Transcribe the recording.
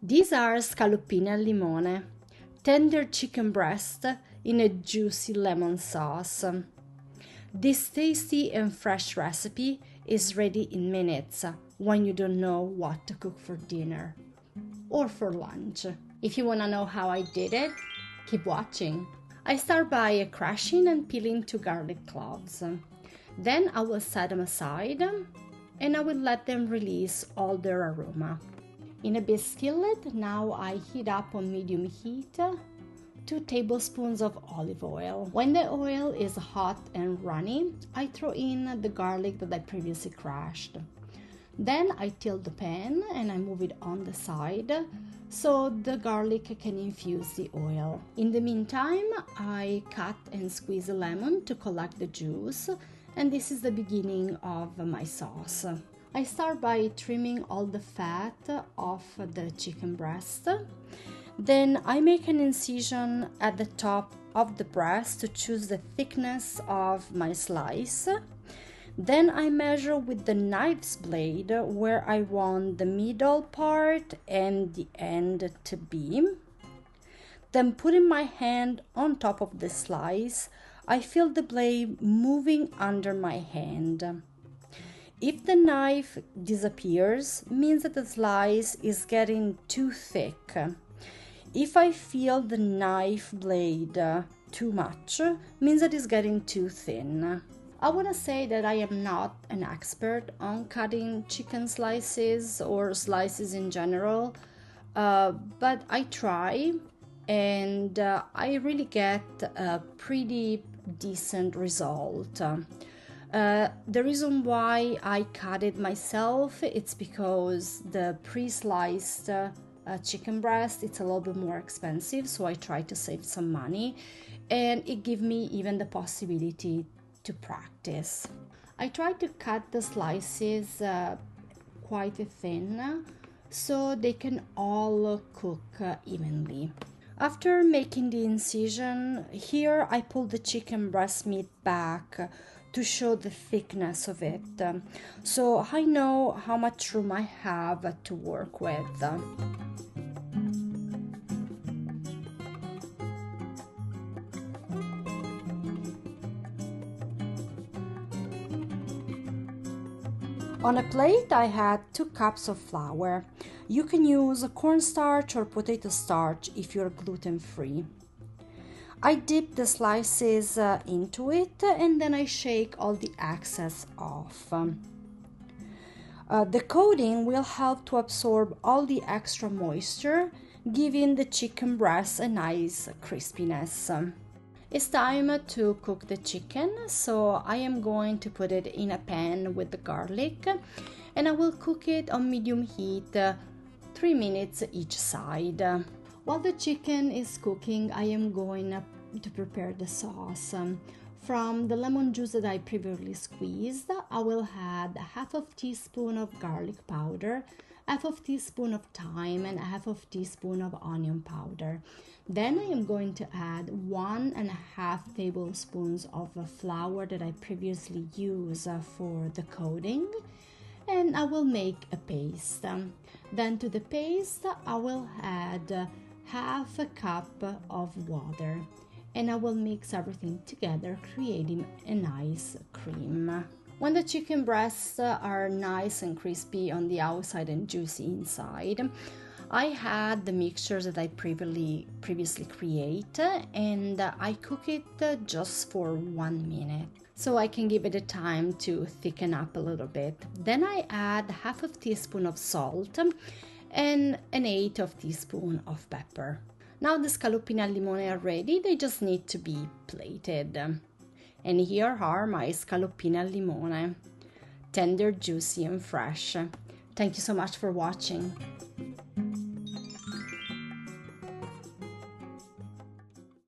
These are scaloppine al limone, tender chicken breast in a juicy lemon sauce. This tasty and fresh recipe is ready in minutes when you don't know what to cook for dinner or for lunch. If you want to know how I did it, keep watching. I start by crushing and peeling 2 garlic cloves. Then I will set them aside and I will let them release all their aroma. In a big skillet, now I heat up on medium heat 2 tablespoons of olive oil. When the oil is hot and runny, I throw in the garlic that I previously crushed. Then I tilt the pan and I move it on the side so the garlic can infuse the oil. In the meantime, I cut and squeeze a lemon to collect the juice, and this is the beginning of my sauce. I start by trimming all the fat off the chicken breast. Then I make an incision at the top of the breast to choose the thickness of my slice. Then I measure with the knife's blade where I want the middle part and the end to be. Then putting my hand on top of the slice, I feel the blade moving under my hand. If the knife disappears, means that the slice is getting too thick. If I feel the knife blade too much, means that it's getting too thin. I want to say that I am not an expert on cutting chicken slices or slices in general, but I try and I really get a pretty decent result. The reason why I cut it myself, it's because the pre-sliced chicken breast, it's a little bit more expensive, so I try to save some money, and it gives me even the possibility to practice. I try to cut the slices quite thin so they can all cook evenly. After making the incision, here I pull the chicken breast meat back to show the thickness of it, so I know how much room I have to work with. On a plate I had 2 cups of flour. You can use cornstarch or potato starch if you're gluten-free. I dip the slices into it and then I shake all the excess off. The coating will help to absorb all the extra moisture, giving the chicken breast a nice crispiness. It's time to cook the chicken, so I am going to put it in a pan with the garlic and I will cook it on medium heat 3 minutes each side. While the chicken is cooking, I am going to prepare the sauce. From the lemon juice that I previously squeezed, I will add a half of teaspoon of garlic powder, half of teaspoon of thyme, and a half of teaspoon of onion powder. Then I am going to add 1.5 tablespoons of flour that I previously used for the coating, and I will make a paste. Then to the paste I will add half a cup of water, and I will mix everything together, creating a nice cream. When the chicken breasts are nice and crispy on the outside and juicy inside, I had the mixtures that I previously created, and I cook it just for 1 minute, so I can give it a time to thicken up a little bit. Then I add half a teaspoon of salt and 1/8 of teaspoon of pepper. Now the scaloppine al limone are ready, they just need to be plated. And here are my scaloppine al limone, tender, juicy and fresh. Thank you so much for watching.